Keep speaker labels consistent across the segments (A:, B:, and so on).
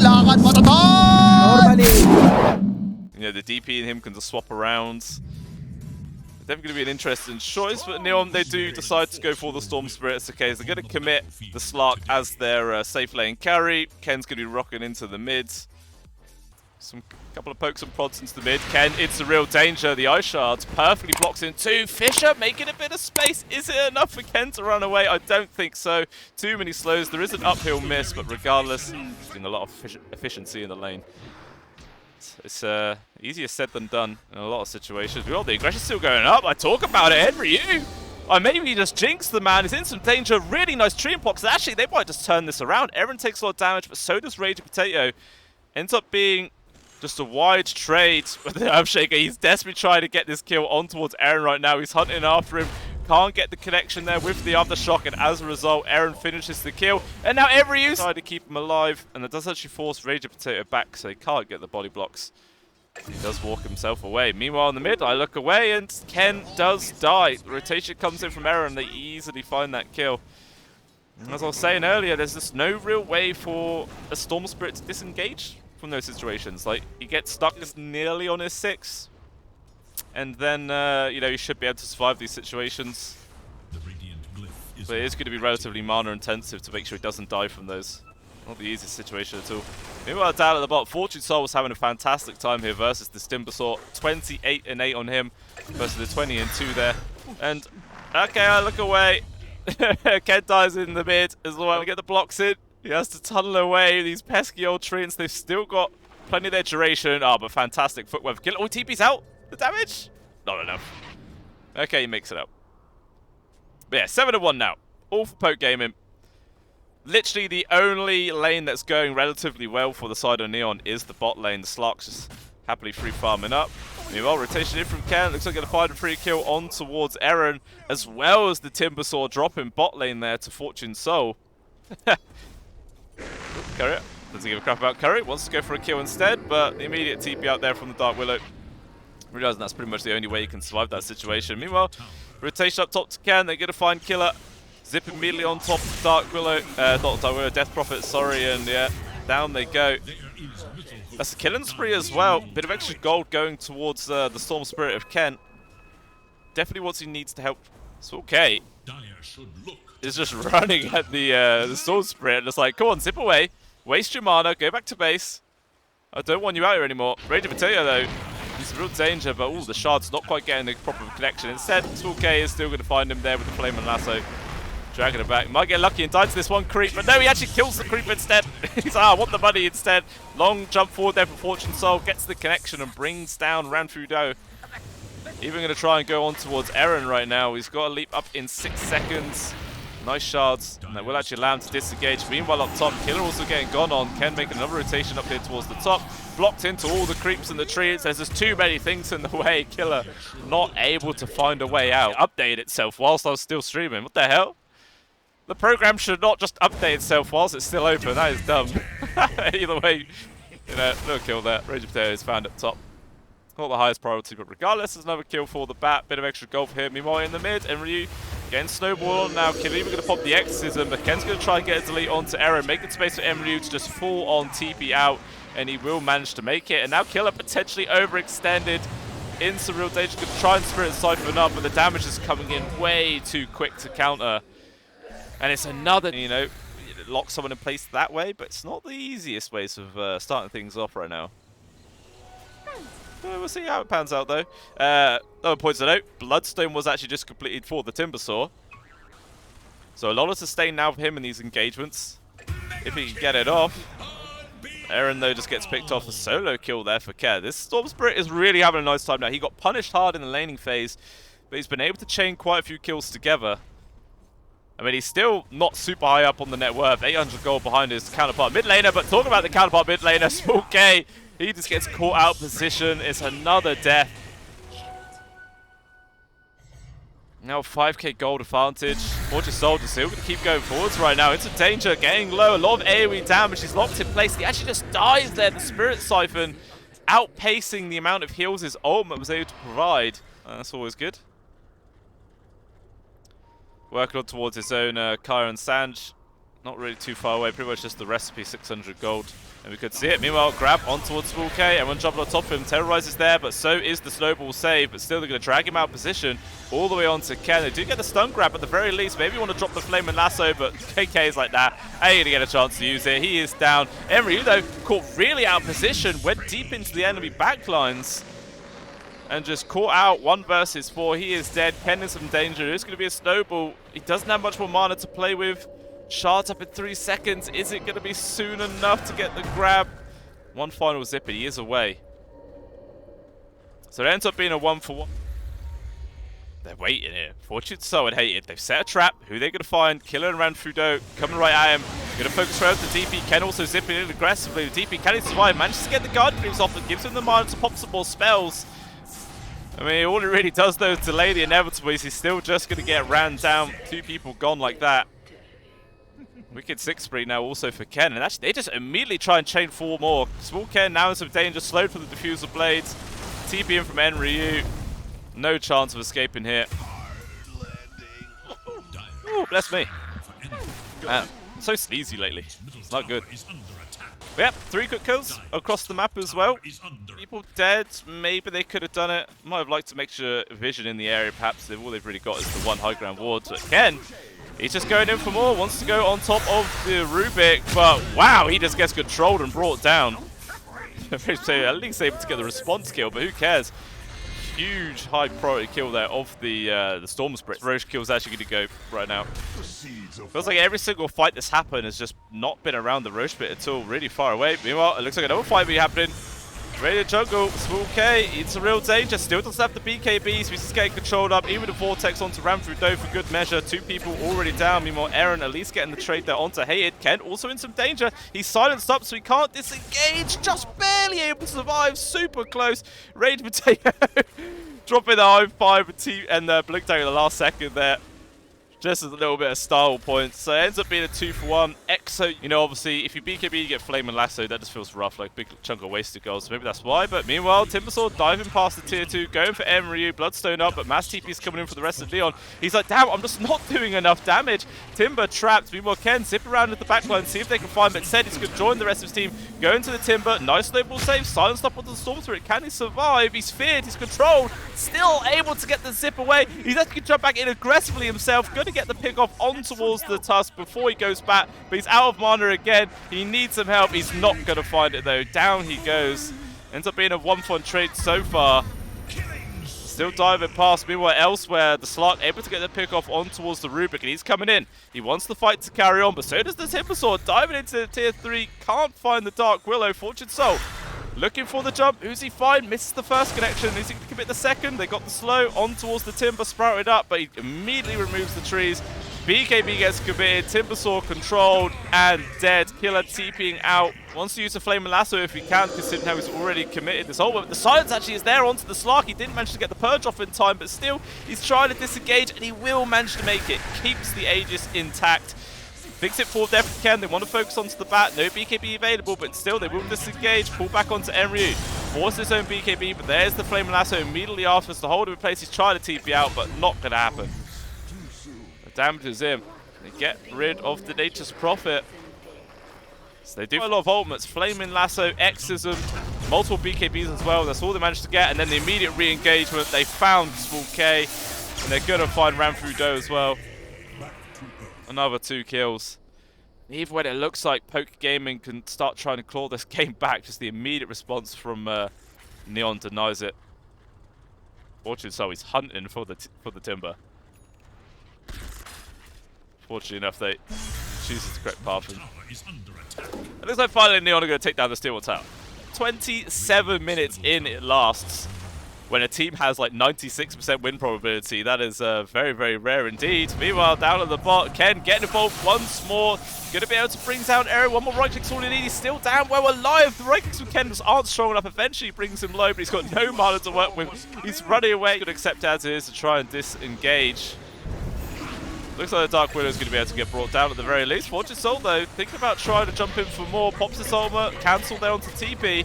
A: lakad matatag!
B: Normally. Yeah, the DP and him can just swap around. It's definitely going to be an interesting choice, but Neon, they do decide to go for the Storm Spirit. It's okay, they're going to commit the Slark as their safe lane carry. Ken's going to be rocking into the mids. Couple of pokes and prods into the mid. Ken, it's a real danger. The Ice Shards perfectly blocks in two. Fisher making a bit of space. Is it enough for Ken to run away? I don't think so. Too many slows. There is an uphill miss, but regardless, getting a lot of efficiency in the lane. It's easier said than done in a lot of situations. Well, the aggression's still going up. I talk about it every you. I maybe just jinxed the man. He's in some danger. Really nice tree box. Actually, they might just turn this around. Aaron takes a lot of damage, but so does Rage Potato. Ends up being just a wide trade with the Earthshaker. He's desperately trying to get this kill on towards Aaron right now. He's hunting after him. Can't get the connection there with the Aftershock, and as a result, Aaron finishes the kill. And now every use trying to keep him alive, and that does actually force Rage Potato back, so he can't get the body blocks. He does walk himself away. Meanwhile, in the mid, I look away, and Ken does die. The rotation comes in from Aaron. They easily find that kill. And as I was saying earlier, there's just no real way for a Storm Spirit to disengage from those situations. Like, he gets stuck just nearly on his 6, and then you know, he should be able to survive these situations. But it is going to be relatively mana intensive to make sure he doesn't die from those. Not the easiest situation at all. Meanwhile, down at the bottom, Fortune Soul was having a fantastic time here versus the Timbersaw. 28 and 8 on him versus the 20 and 2 there. And okay, I look away. Ken dies in the mid as well. We get the blocks in. He has to tunnel away these pesky old treants. They've still got plenty of their duration. Oh, but fantastic footwork. Oh, TP's out. The damage? Not enough. Okay, he makes it out. But yeah, 7-1 now. All for poke gaming. Literally the only lane that's going relatively well for the side of Neon is the bot lane. The Slark's just happily free farming up. Meanwhile, rotation in from Ken. Looks like going to find a free kill on towards Aaron, as well as the Timbersaw dropping bot lane there to Fortune Soul. Curry doesn't give a crap about Curry. Wants to go for a kill instead, but the immediate TP out there from the Dark Willow. Realizing that's pretty much the only way you can survive that situation. Meanwhile, rotation up top to Ken. They're going to find Killer. Zip immediately on top of Dark Willow. Not Dark Willow, Death Prophet, sorry. And yeah, down they go. That's a killing spree as well. Bit of extra gold going towards the Storm Spirit of Ken. Definitely what he needs to help. It's okay. Is just running at the Storm Spirit. And it's like, come on, zip away. Waste your mana. Go back to base. I don't want you out here anymore. Rage Potato, though. He's in real danger, but the Shard's not quite getting the proper connection. Instead, 2K is still going to find him there with the Flame and Lasso. Dragging it back. Might get lucky and die to this one creep, but no, he actually kills the creep instead. He's like, I want the money instead. Long jump forward there for Fortune Soul. Gets the connection and brings down Ranfudo. Even going to try and go on towards Aaron right now. He's got a leap up in 6 seconds. Nice shards. And that will actually allow him to disengage. Meanwhile, up top, Killer also getting gone on. Ken making another rotation up here towards the top. Blocked into all the creeps in the trees. There's just too many things in the way. Killer not able to find a way out. Update itself whilst I was still streaming. What the hell? The program should not just update itself whilst it's still open. That is dumb. Either way, you know, no kill there. Rage Potato is found at top. Not the highest priority, but regardless, there's another kill for the bat. Bit of extra gold for him. Meanwhile, in the mid, and Ryu getting snowball on now. Killer even going to pop the Exorcism, but Ken's going to try and get a delete onto Aaron, making space for Emryu to just full on TP out, and he will manage to make it. And now Killer potentially overextended into real danger. Going to try and Spirit Siphon up, but the damage is coming in way too quick to counter. And it's another, you know, lock someone in place that way, but it's not the easiest ways of starting things off right now. We'll see how it pans out, though. Another point to note, Bloodstone was actually just completed for the Timbersaw. So a lot of sustain now for him in these engagements, if he can get it off. Aaron, though, just gets picked off a solo kill there for Care. This Storm Spirit is really having a nice time now. He got punished hard in the laning phase, but he's been able to chain quite a few kills together. I mean, he's still not super high up on the net worth. 800 gold behind his counterpart mid laner, but talking about the counterpart mid laner, Small K, he just gets caught out position. It's another death. Now 5k gold advantage. Fortune Soul just still going to keep going forwards right now. Into danger, getting low. A lot of AoE damage. He's locked in place. He actually just dies there. The Spirit Siphon outpacing the amount of heals his ultimate was able to provide. That's always good. Working on towards his own Kyra and Sanj. not really too far away, pretty much just the recipe, 600 gold. And we could see it. Meanwhile, grab on towards Small K. Everyone jumping on top of him. Terrorize is there, but so is the snowball save. But still, they're going to drag him out of position all the way on to Ken. They do get the stun grab at the very least. Maybe you want to drop the flame and lasso, but KK is like that. I ain't going to get a chance to use it. He is down. Emery, though, caught really out of position. Went deep into the enemy backlines. And just caught out 1 versus 4. He is dead. Ken in some danger. It's going to be a snowball. He doesn't have much more mana to play with. Shards up in 3 seconds. Is it going to be soon enough to get the grab? One final zipper. He is away. So it ends up being a 1-for-1. They're waiting here. Fortune so and hated. They've set a trap. Who they're going to find? Killer and Ranfudo coming right at him. Going to focus around the DP. Ken also zipping in aggressively. The DP, can he survive? Manages to get the guard creeps off and gives him the mana to pop some more spells. I mean, all it really does, though, is delay the inevitable. He's still just going to get ran down. 2 people gone like that. Wicked 6 spree now also for Ken. And actually, they just immediately try and chain 4 more. Small Ken now in some danger. Slowed from the diffuser blades. TP in from Enryu. No chance of escaping here. Ooh, bless me. Man, so easy lately. It's not good. But yep, 3 quick kills across the map as well. People dead. Maybe they could have done it. Might have liked some extra vision in the area, perhaps. All they've really got is the 1 high ground ward. But Ken, he's just going in for more. Wants to go on top of the Rubik. But wow, he just gets controlled and brought down. At least able to get the response kill, but who cares? Huge high priority kill there of the Storm Spirit. Roche kill is actually going to go right now. Feels like every single fight that's happened has just not been around the Roche bit at all, really far away. Meanwhile, it looks like another fight will be happening. Radiant jungle, Small K, it's a real danger. Still doesn't have the BKBs, he's just getting controlled up. Even the Vortex onto Ranfudo for good measure. 2 people already down. Meanwhile, Aaron at least getting the trade there onto Hated. Ken also in some danger. He's silenced up, so he can't disengage. Just barely able to survive. Super close. Rage Potato dropping the high 5 and Blink Tag in the last second there. Just as a little bit of style points. So it ends up being a 2-for-1. Exo, you know, obviously, if you BKB, you get Flame and Lasso. That just feels rough, like a big chunk of wasted gold. So maybe that's why. But meanwhile, Timbersaw diving past the tier 2, going for Emery, Bloodstone up, but Mass TP's coming in for the rest of Leon. He's like, damn, I'm just not doing enough damage. Timber trapped. Meanwhile, Ken zip around at the backline, see if they can find him. But instead, he's going to join the rest of his team, go into the Timber. Nice snowball save, silenced up onto the Storm Spirit. Can he survive? He's feared, he's controlled, still able to get the zip away. He's actually going to jump back in aggressively himself, going to get the pick off on towards the Tusk before he goes back, but he's out of mana again. He needs some help. He's not going to find it though. Down he goes. Ends up being a 1-for-1 trade so far. Still diving past. Meanwhile, elsewhere, the Slark able to get the pick off on towards the Rubik, and he's coming in. He wants the fight to carry on, but so does the Timbersaw. Diving into tier 3, can't find the Dark Willow. Fortune Soul looking for the jump. Who's he find? Misses the first connection. Is he going to commit the second? They got the slow on towards the Timber, sprouted up, but he immediately removes the trees. BKB gets committed, Timbersaw controlled and dead. Killer TPing out. Wants to use the Flame and Lasso if he can, considering how he's already committed this whole. But the silence actually is there onto the Slark. He didn't manage to get the purge off in time, but still, he's trying to disengage and he will manage to make it. Keeps the Aegis intact. Fix it for Def Ken. They want to focus onto the bat. No BKB available, but still they will disengage. Pull back onto Enryu. Force his own BKB, but there's the Flame and Lasso immediately after. To hold him in place, he's trying to TP out, but not going to happen. Damages him. They get rid of the Nature's Prophet. So they do a lot of ultimates. Flaming Lasso, Exorcism, multiple BKBs as well. That's all they managed to get. And then the immediate re-engagement. They found Small K. And they're going to find Ranfudo as well. Another 2 kills. Even when it looks like Poke Gaming can start trying to claw this game back, just the immediate response from Neon denies it. Fortune so he's hunting for the Timber. Fortunately enough, they choose the correct path. It looks like finally Neon are going to take down the Steel Tower. 27 minutes in it lasts. When a team has like 96% win probability, that is very, very rare indeed. Meanwhile, down at the bot, Ken getting involved once more. Going to be able to bring down Aaron. One more right click's all he needs. He's still down well alive. The right clicks from Ken just aren't strong enough. Eventually brings him low, but he's got no mana to work with. He's running away. Going to accept as it is to try and disengage. Looks like the Dark Widow is going to be able to get brought down at the very least. Fortune Soul, though, thinking about trying to jump in for more. Pops his armor, cancel there onto TP.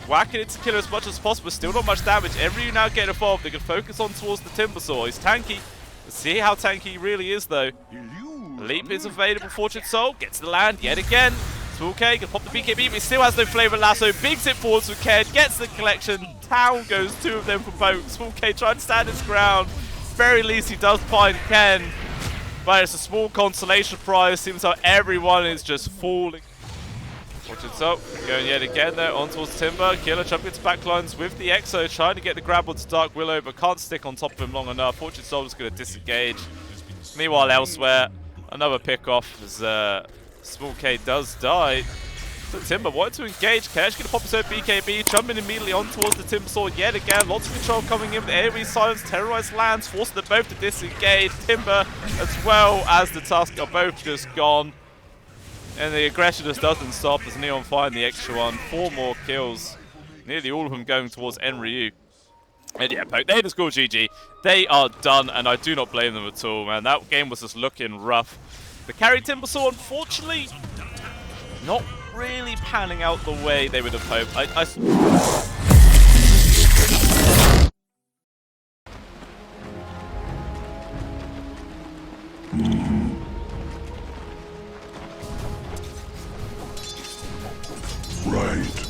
B: Whacking it to kill as much as possible, still not much damage. Every now get involved, they can focus on towards the Timbersaw. He's tanky. Let's see how tanky he really is, though. Leap is available. Fortune Soul gets the land yet again. Small-K can pop the BKB, but he still has no Flavor Lasso. Bigs it forwards with Ked, gets the collection. Town goes 2 of them for both. Small-K trying to stand his ground. Very least he does find Ken. But it's a small consolation prize. Seems like everyone is just falling. Fortune Soul going yet again there on towards Timber. Killer jumping into backlines with the Exo, trying to get the grab onto Dark Willow, but can't stick on top of him long enough. Fortune Soul is going to disengage. Meanwhile, elsewhere, another pick off as Small-K does die. So Timber wanted to engage. Kesh going to pop his own BKB, jumping immediately on towards the Timber Sword yet again. Lots of control coming in with AoE silence, terrorized lands, forcing them both to disengage. Timber as well as the Tusk are both just gone. And the aggression just doesn't stop as Neon find the extra one. 4 more kills. Nearly all of them going towards Enryu. And yeah, they just score GG. They are done, and I do not blame them at all, man. That game was just looking rough. The carry Timbersaw, unfortunately, not really panning out the way they would have hoped.
A: Right.